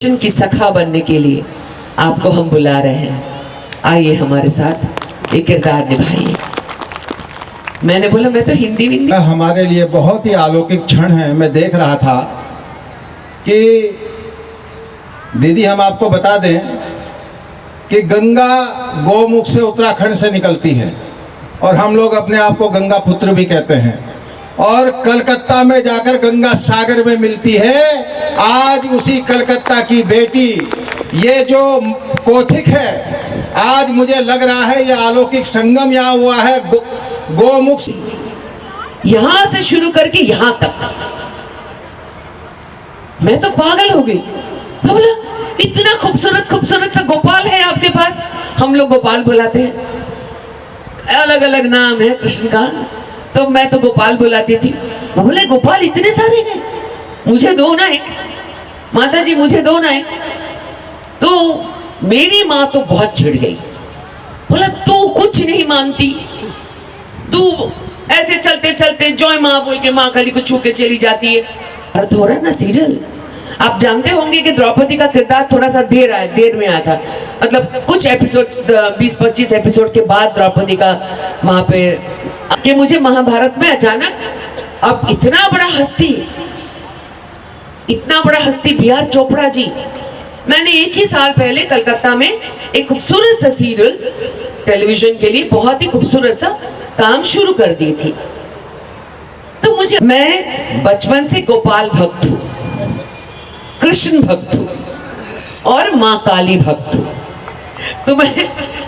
की सखा बनने के लिए आपको हम बुला रहे हैं। आइए हमारे साथ एक किरदार निभाइए। मैंने बोला मैं तो हिंदी हमारे लिए बहुत ही अलौकिक क्षण है। मैं देख रहा था कि दीदी हम आपको बता दें कि गंगा गौमुख से उत्तराखंड से निकलती है और हम लोग अपने आप को गंगा पुत्र भी कहते हैं और कलकत्ता में जाकर गंगा सागर में मिलती है। आज उसी कलकत्ता की बेटी ये जो कोथिक है, आज मुझे लग रहा है ये अलौकिक संगम यहाँ हुआ है गौमुख यहां से शुरू करके यहां तक। मैं तो पागल हो गई। मैं बोला इतना खूबसूरत खूबसूरत सा गोपाल है आपके पास। हम लोग गोपाल बुलाते हैं, अलग अलग नाम है कृष्ण का, तो मैं तो गोपाल बुलाती थी। मैं बोले गोपाल इतने सारे हैं, मुझे दो ना एक, माता जी मुझे दो ना एक। तो मेरी माँ तो बहुत चिढ़ गई। बोला तू कुछ नहीं मानती, तू ऐसे चलते चलते जय माँ बोल के माँ काली को छू के चली जाती है। भारत हो रहा है ना सीरियल, आप जानते होंगे कि द्रौपदी का किरदार थोड़ा सा देर में आया था। मतलब कुछ एपिसोड 20-25 एपिसोड के बाद द्रौपदी का वहां पे कि मुझे महाभारत में अचानक अब इतना बड़ा हस्ती बी.आर. चोपड़ा जी। मैंने एक ही साल पहले कलकत्ता में एक खूबसूरत सा सीरियल टेलीविजन के लिए बहुत ही खूबसूरत सा काम शुरू कर दी थी। तो मैं बचपन से गोपाल भक्त हूँ, कृष्ण भक्त हूँ और माँ काली भक्त हूँ। तो मैं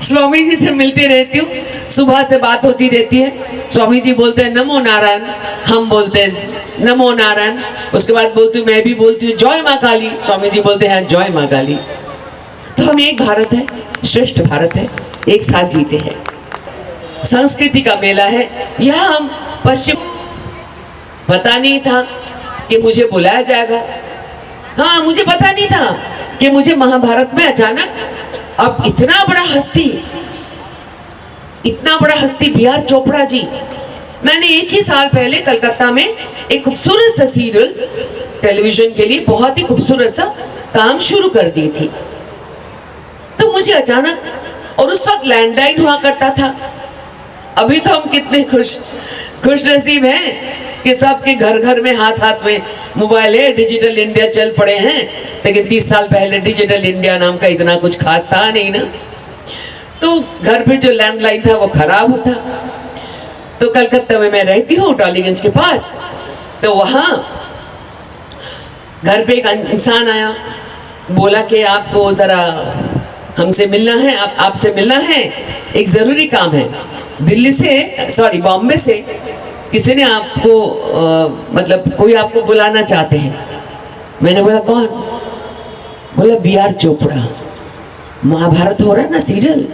स्वामी जी से मिलती रहती हूँ, सुबह से बात होती रहती है। स्वामी जी बोलते हैं नमो नारायण, हम बोलते हैं नमो नारायण। उसके बाद बोलती हूँ, मैं भी बोलती हूँ जय माँ काली। स्वामी जी बोलते हैं जय माँ काली। तो हम एक भारत है, श्रेष्ठ भारत है, एक साथ जीते हैं। संस्कृति का मेला है यह। हम पश्चिम पता नहीं था कि मुझे बुलाया जाएगा। हाँ, मुझे पता नहीं था कि मुझे महाभारत में अचानक अब इतना बड़ा हस्ती बी.आर. चोपड़ा जी। मैंने एक ही साल पहले कलकत्ता में एक खूबसूरत सा सीरियल टेलीविजन के लिए बहुत ही खूबसूरत सा काम शुरू कर दी थी। तो मुझे अचानक, और उस वक्त लैंडलाइन हुआ करता था। अभी तो हम कितने खुश नसीब हैं कि सबके घर घर में हाथ में मोबाइल है, डिजिटल इंडिया चल पड़े हैं। लेकिन 30 साल पहले डिजिटल इंडिया नाम का इतना कुछ खास था नहीं ना। तो घर पे जो लैंडलाइन था वो खराब होता। तो कलकत्ता में मैं रहती हूँ टॉलीगंज के पास। तो वहाँ घर पे एक इंसान आया, बोला कि आपको ज़रा हमसे मिलना है, आपसे मिलना है, एक ज़रूरी काम है। बॉम्बे से किसी ने आपको मतलब कोई आपको बुलाना चाहते हैं। मैंने बोला कौन? बोला बी.आर. चोपड़ा। महाभारत हो रहा है ना सीरियल,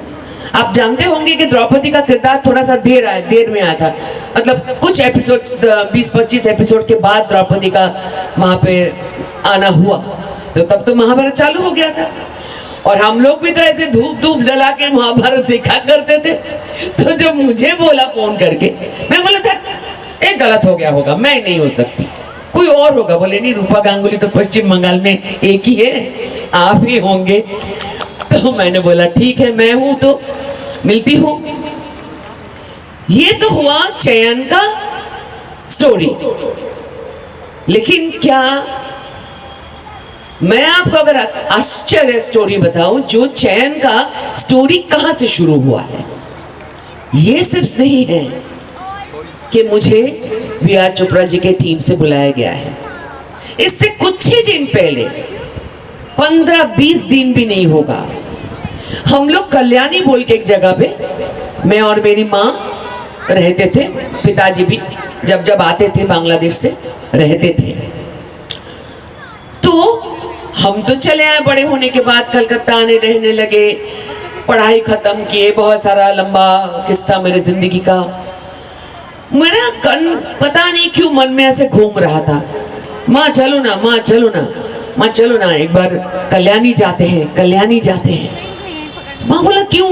आप जानते होंगे कि द्रौपदी का किरदार थोड़ा सा देर में आया था। मतलब कुछ एपिसोड 20-25 एपिसोड के बाद द्रौपदी का वहां पे आना हुआ। तो तब तो महाभारत चालू हो गया था और हम लोग भी तो ऐसे धूप जला के महाभारत देखा करते थे। तो जब मुझे बोला फोन करके, मैं बोला था एक गलत हो गया होगा, मैं नहीं हो सकती, कोई और होगा। बोले नहीं, रूपा गांगुली तो पश्चिम बंगाल में एक ही है, आप ही होंगे। तो मैंने बोला ठीक है, मैं हूं तो मिलती हूं। ये तो हुआ चयन का स्टोरी। लेकिन क्या मैं आपको अगर आश्चर्य स्टोरी बताऊं, जो चयन का स्टोरी कहां से शुरू हुआ है। ये सिर्फ नहीं है कि मुझे बी.आर. चोपड़ा जी के टीम से बुलाया गया है। इससे कुछ ही दिन पहले, 15-20 दिन भी नहीं होगा, हम लोग कल्याणी बोल के एक जगह पे, मैं और मेरी माँ रहते थे। पिताजी भी जब आते थे बांग्लादेश से रहते थे। तो हम तो चले आए, बड़े होने के बाद कलकत्ता आने रहने लगे, पढ़ाई खत्म किए। बहुत सारा लंबा किस्सा मेरी जिंदगी का। मेरा पता नहीं क्यों मन में ऐसे घूम रहा था, माँ चलो ना, माँ चलो ना, माँ चलो ना, एक बार कल्याणी जाते हैं। माँ बोला क्यों,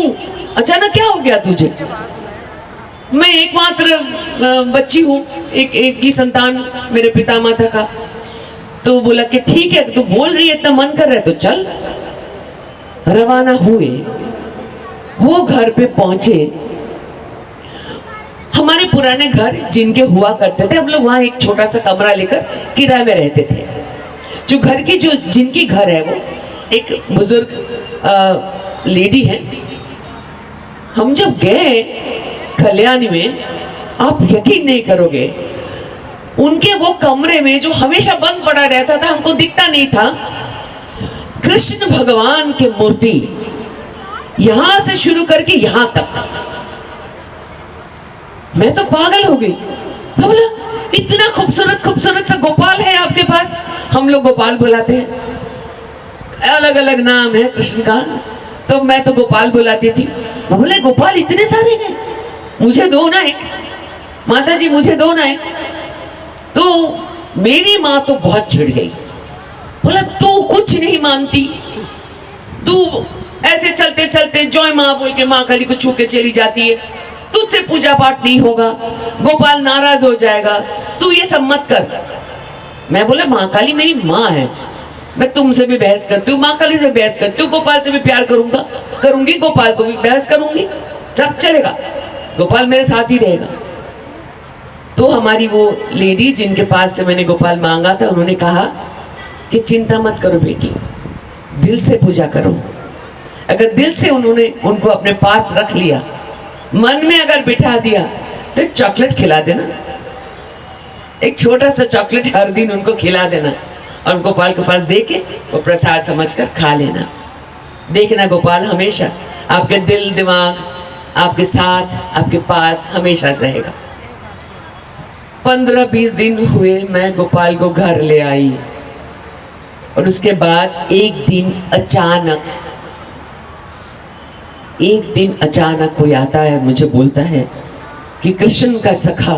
अचानक क्या हो गया तुझे? मैं एकमात्र बच्ची हूँ, एक ही संतान मेरे पिता माता का। तो बोला कि ठीक है, तू बोल रही है, इतना मन कर रहा है तो चल। रवाना हुए, वो घर पे पहुंचे। हमारे पुराने घर जिनके हुआ करते थे, हम लोग वहाँ एक छोटा सा कमरा लेकर किराए में रहते थे। जो घर की जो जिनकी घर है वो एक बुजुर्ग लेडी है। हम जब गए कल्याणी में, आप यकीन नहीं करोगे, उनके वो कमरे में जो हमेशा बंद पड़ा रहता था, हमको दिखता नहीं था, कृष्ण भगवान की मूर्ति यहां से शुरू करके यहां तक। मैं तो पागल हो गई। मैं बोला इतना खूबसूरत खूबसूरत सा गोपाल है आपके पास। हम लोग गोपाल बुलाते हैं, अलग अलग नाम है कृष्ण का, तो मैं तो गोपाल बुलाती थी। मैं बोले गोपाल इतने सारे हैं, मुझे दो ना एक, माता जी मुझे दो ना एक। तो मेरी माँ तो बहुत चिढ़ गई। बोला तू कुछ नहीं मानती, तू ऐसे चलते चलते जय माँ बोल के माँ काली को छू के चली जाती है, तुझसे पूजा पाठ नहीं होगा, गोपाल नाराज हो जाएगा, तू ये सब मत कर। मैं बोला माँ काली मेरी माँ है, मैं तुमसे भी बहस करती हूँ, माँ काली से बहस करती हूँ, गोपाल से भी प्यार करूंगी, गोपाल को भी बहस करूंगी, सब चलेगा, गोपाल मेरे साथ ही रहेगा। तो हमारी वो लेडी जिनके पास से मैंने गोपाल मांगा था, उन्होंने कहा कि चिंता मत करो बेटी, दिल से पूजा करो। अगर दिल से उन्होंने उनको अपने पास रख लिया, मन में अगर बिठा दिया, तो एक चॉकलेट खिला देना, एक छोटा सा चॉकलेट हर दिन उनको खिला देना, और गोपाल के पास दे के वो प्रसाद समझकर खा लेना। देखना गोपाल हमेशा आपके दिल दिमाग आपके साथ, आपके पास हमेशा रहेगा। 15-20 दिन हुए, मैं गोपाल को घर ले आई, और उसके बाद एक दिन अचानक कोई आता है, मुझे बोलता है कि कृष्ण का सखा,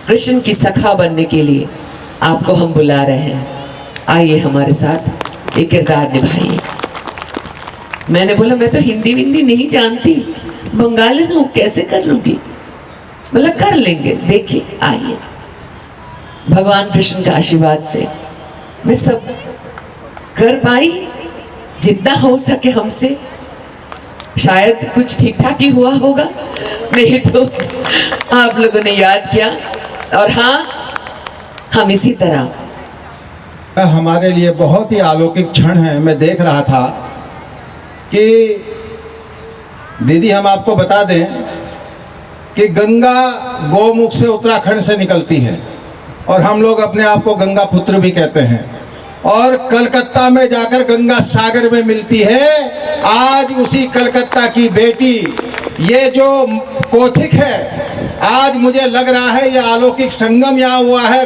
कृष्ण की सखा बनने के लिए आपको हम बुला रहे हैं, आइए हमारे साथ ये किरदार निभाइए। मैंने बोला मैं तो हिंदी विंदी नहीं जानती, बंगाली हूँ, कैसे कर लूँगी? बोला कर लेंगे, देखिए आइए। भगवान कृष्ण का आशीर्वाद से मैं सब कर पाई, जितना हो सके हमसे। शायद कुछ ठीक ठाक ही हुआ होगा, नहीं तो आप लोगों ने याद किया। और हाँ, हम इसी तरह हमारे लिए बहुत ही अलौकिक क्षण है। मैं देख रहा था कि दीदी हम आपको बता दें कि गंगा गौमुख से उत्तराखंड से निकलती है, और हम लोग अपने आप को गंगा पुत्र भी कहते हैं, और कलकत्ता में जाकर गंगा सागर में मिलती है। आज उसी कलकत्ता की बेटी, ये जो कोथिक है, आज मुझे लग रहा है ये अलौकिक संगम यहाँ हुआ है।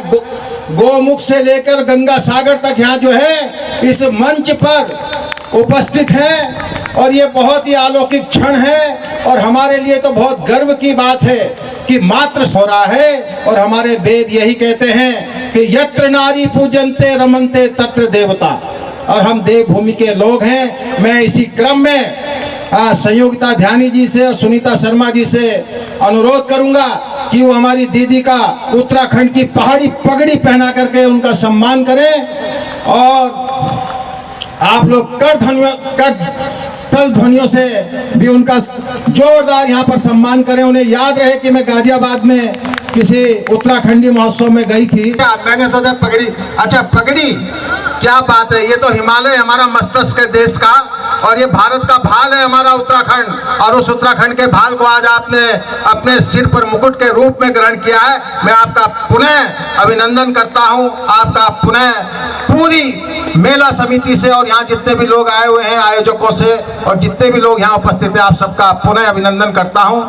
गोमुख से लेकर गंगा सागर तक यहाँ जो है इस मंच पर उपस्थित हैं, और ये बहुत ही अलौकिक क्षण है। और हमारे लिए तो बहुत गर्व की बात है कि मात्र हो रहा है, और हमारे वेद यही कहते हैं कि यत्र नारी पूजनते रमनते तत्र देवता, और हम देवभूमि के लोग हैं। मैं इसी क्रम में संयोगिता ध्यानी जी से और सुनीता शर्मा जी से अनुरोध करूंगा कि वो हमारी दीदी का उत्तराखंड की पहाड़ी पगड़ी पहना करके उनका सम्मान करें, और आप लोग करतल ध्वनियों से भी उनका जोरदार यहाँ पर सम्मान करें। उन्हें याद रहे कि मैं गाजियाबाद में किसी उत्तराखंडी महोत्सव में गई थी। मैंने सोचा पगड़ी, अच्छा पगड़ी क्या बात है, ये तो हिमालय हमारा मस्तक है देश का, और ये भारत का भाल है हमारा उत्तराखंड, और उस उत्तराखंड के भाल को आज आपने अपने सिर पर मुकुट के रूप में ग्रहण किया है। मैं आपका पुनः अभिनंदन करता हूं, आपका पुनः पूरी मेला समिति से और यहाँ जितने भी लोग आए हुए हैं आयोजकों से और जितने भी लोग यहाँ उपस्थित हैं, आप सबका पुनः अभिनंदन करता हूं।